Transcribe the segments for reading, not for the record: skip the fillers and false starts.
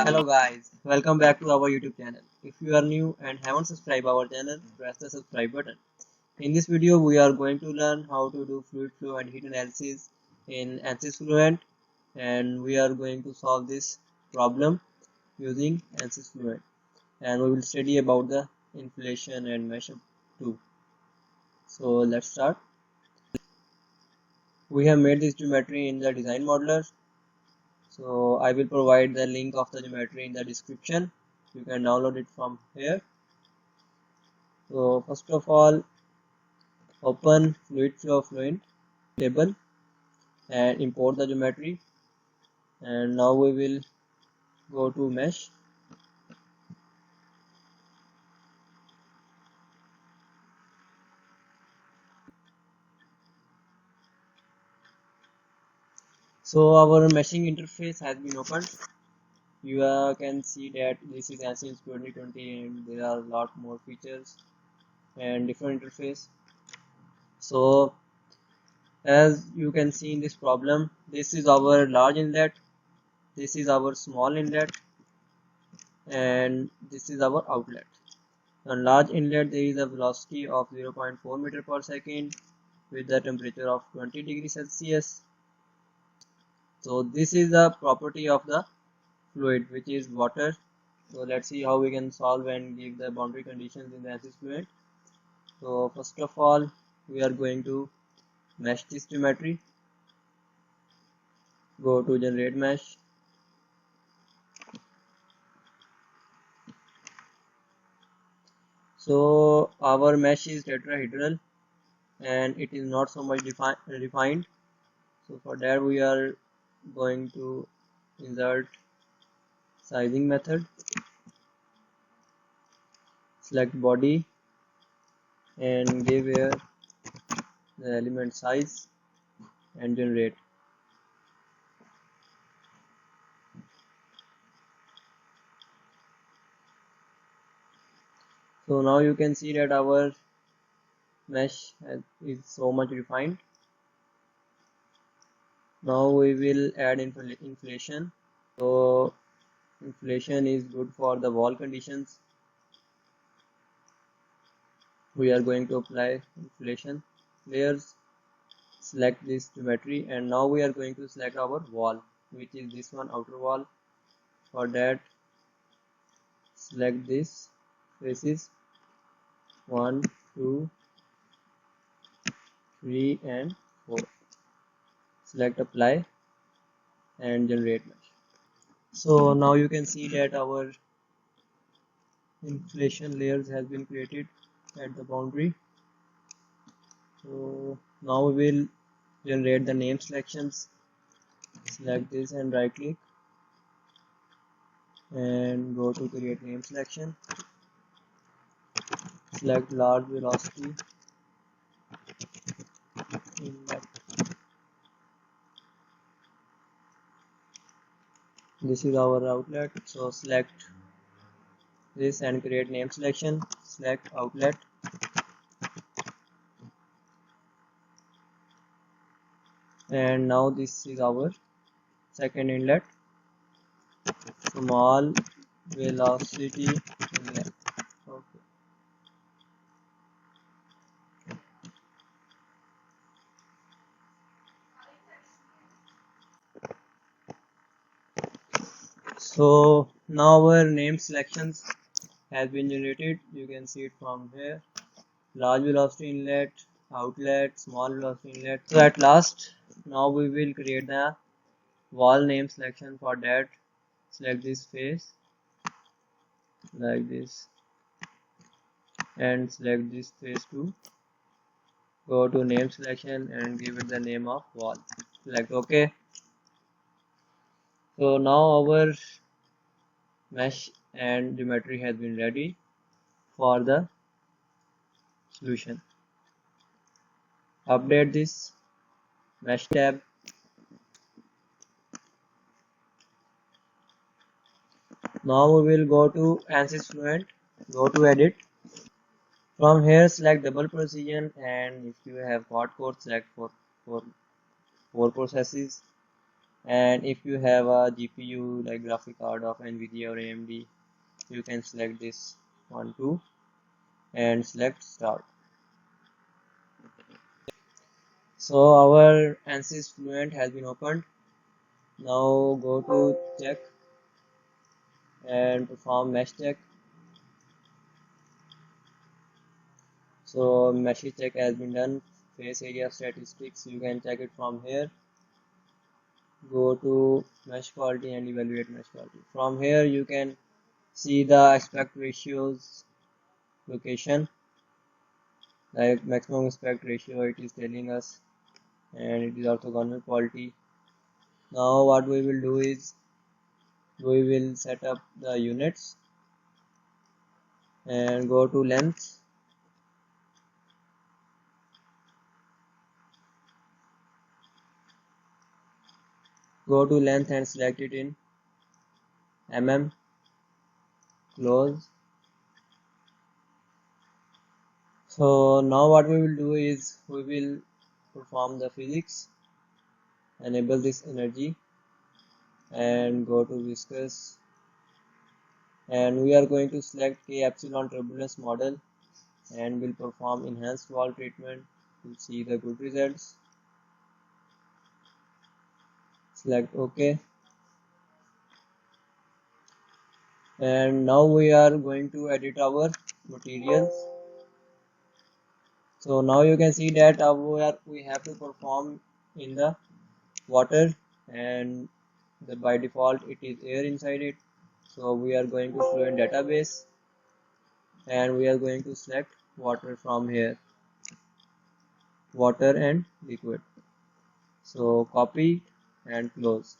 Hello guys, welcome back to our YouTube channel. If you are new and haven't subscribed our channel, press the subscribe button. In this video, we are going to learn how to do fluid flow and heat analysis in ANSYS Fluent, and we are going to solve this problem using ANSYS Fluent, and we will study about the inflation and mesh too. So let's start. We have made this geometry in the design modeler. So I will provide the link of the geometry in the description. You can download it from here. So first of all, open fluid flow fluent table and import the geometry, and now we will go to mesh. So our meshing interface has been opened. You can see that this is ANSYS 2020 and there are a lot more features and different interface. So as you can see in this problem, this is our large inlet, this is our small inlet, and this is our outlet. On large inlet there is a velocity of 0.4 meter per second with the temperature of 20 degrees Celsius. So this is the property of the fluid, which is water. So let's see how we can solve and give the boundary conditions in the ANSYS fluid. So first of all, we are going to mesh this geometry. Go to generate mesh. So our mesh is tetrahedral and it is not so much refined. So for that we are going to insert sizing method, select body and give here the element size and generate. So now you can see that our mesh is so much refined. Now we will add inflation. So inflation is good for the wall conditions. We are going to apply inflation layers, select this geometry, and now we are going to select our wall, which is this one, outer wall. For that, select this faces 1, 2, 3 and 4. Select apply and generate mesh. So now you can see that our inflation layers has been created at the boundary. So now we will generate the name selections. Select this and right click and go to create name selection. Select large velocity inlet. This is our outlet, so select this and create name selection. Select outlet and now this is our second inlet, small velocity inlet. Okay. So now our name selections has been generated. You can see it from here: large velocity inlet, outlet, small velocity inlet. So at last, now we will create the wall name selection. For that, select this face like this and select this face too. Go to name selection and give it the name of wall. Select OK. So now our mesh and geometry has been ready for the solution. Update this mesh tab. Now we will go to ANSYS Fluent. Go to edit. From here select double precision, and if you have quad core, select for four processes. And if you have a GPU like graphic card of NVIDIA or AMD, you can select this one too and select start. So our ANSYS Fluent has been opened. Now go to check and perform mesh check. So mesh check has been done. Face area statistics, you can check it from here. Go to mesh quality and evaluate mesh quality. From here you can see the aspect ratios location, like maximum aspect ratio it is telling us, and it is orthogonal quality. Now what we will do is we will set up the units and go to length. Go to length and select it in mm, close. So now what we will do is we will perform the physics, enable this energy and go to viscous, and we are going to select K epsilon turbulence model and will perform enhanced wall treatment to see the good results. Select OK, and now we are going to edit our materials. So now you can see that we have to perform in the water, and by default it is air inside it. So we are going to Fluent database and we are going to select water from here, water and liquid. So copy and close.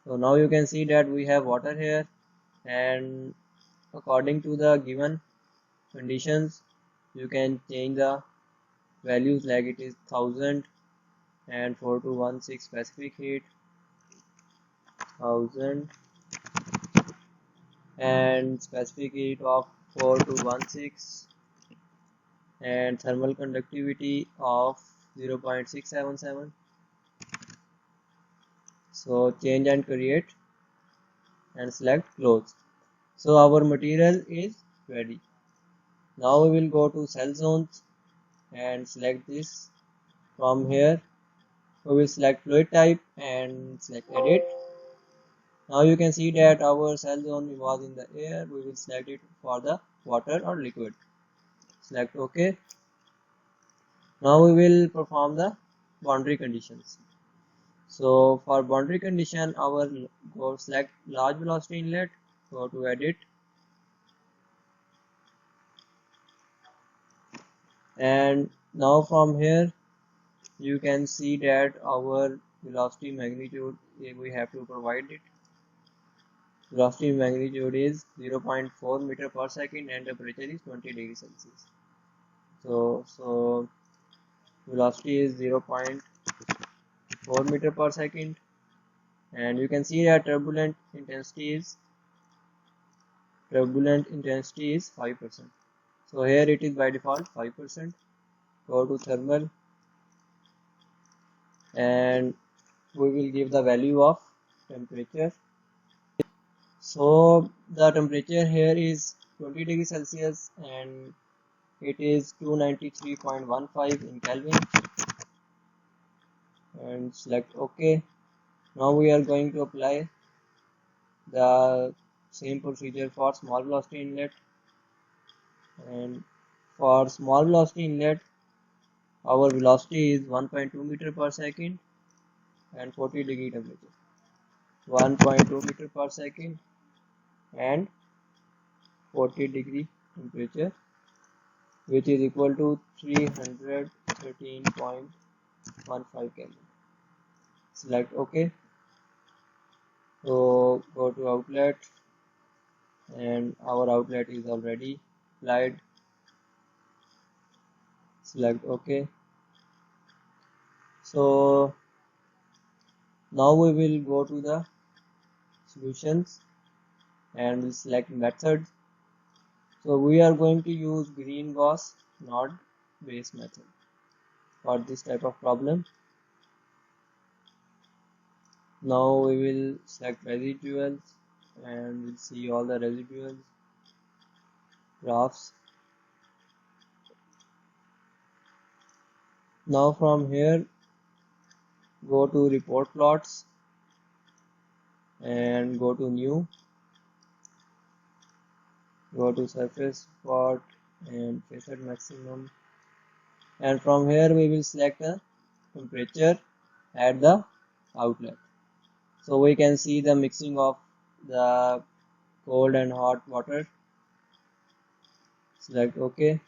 So now you can see that we have water here, and according to the given conditions you can change the values, like it is 1000 and 4216 specific heat, 1000 and specific heat of 4216 and thermal conductivity of 0.677. So change and create and select close. So our material is ready. Now we will go to cell zones and select this. From here we will select fluid type and select edit. Now you can see that our cell zone was in the air. We will select it for the water or liquid. Select OK. Now we will perform the boundary conditions. So for boundary condition, go select large velocity inlet, go to edit, and now from here you can see that our velocity magnitude, we have to provide it. Velocity magnitude is 0.4 meter per second and temperature is 20 degrees Celsius. So velocity is 0.4 meter per second, and you can see that turbulent intensity is 5%. So here it is by default 5%. Go to thermal and we will give the value of temperature. So the temperature here is 20 degrees Celsius and it is 293.15 in Kelvin, and select OK. Now we are going to apply the same procedure for small velocity inlet, and for small velocity inlet our velocity is 1.2 meter per second and 40 degree temperature. 1.2 meter per second and 40 degree temperature, which is equal to 313.15 Kelvin. Select OK. So go to outlet, and our outlet is already applied. Select OK. So now we will go to the solutions and we'll select methods. So we are going to use green Gauss not base method for this type of problem. Now we will select residuals and we'll see all the residuals graphs. Now from here go to report plots and go to new, go to surface plot and facet maximum, and from here we will select a temperature at the outlet. So we can see the mixing of the cold and hot water. Select OK,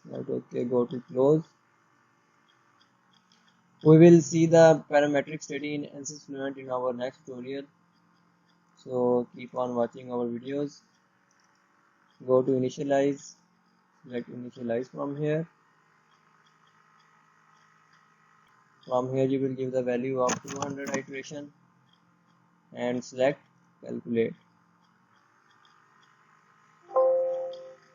select OK, go to close. We will see the parametric study in ANSYS Fluent in our next tutorial. So keep on watching our videos. Go to initialize, select initialize from here. From here you will give the value of 200 iteration and select calculate.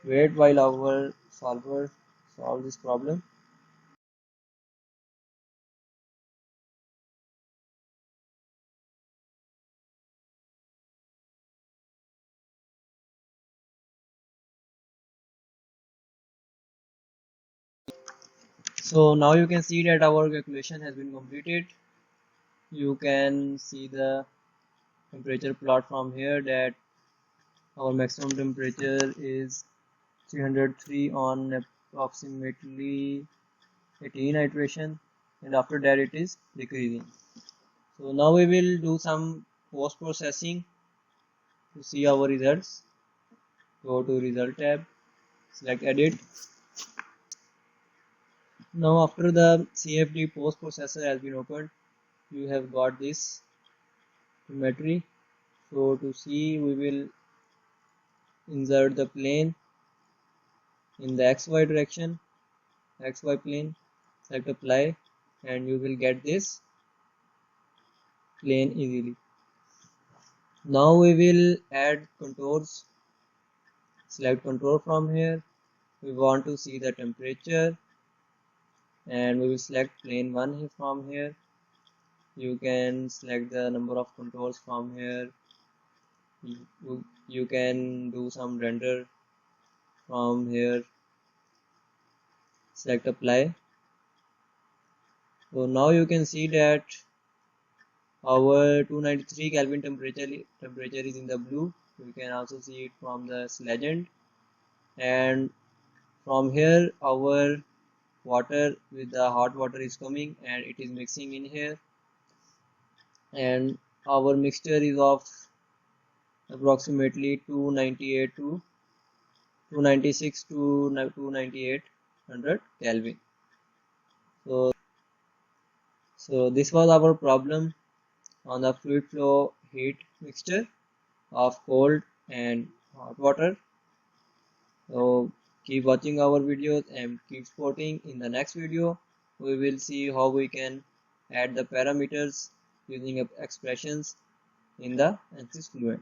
Wait while our solver solves this problem. So now you can see that our calculation has been completed. You can see the temperature plot from here that our maximum temperature is 303 on approximately 18 iteration, and after that it is decreasing. So now we will do some post processing to see our results. Go to result tab, select edit. Now after the CFD post processor has been opened, you have got this geometry. So to see, we will insert the plane in the XY direction, XY plane, select apply, and you will get this plane easily. Now we will add contours. Select contour from here. We want to see the temperature, and we will select plane 1 from here. You can select the number of contours from here. You can do some render from here. Select apply. So now you can see that our 293 Kelvin temperature is in the blue. You can also see it from the legend, and from here our water with the hot water is coming and it is mixing in here, and our mixture is of approximately 298 to 296 to 29800 Kelvin. So this was our problem on the fluid flow heat mixture of cold and hot water. So keep watching our videos and keep supporting. In the next video we will see how we can add the parameters using expressions in the ANSYS Fluent.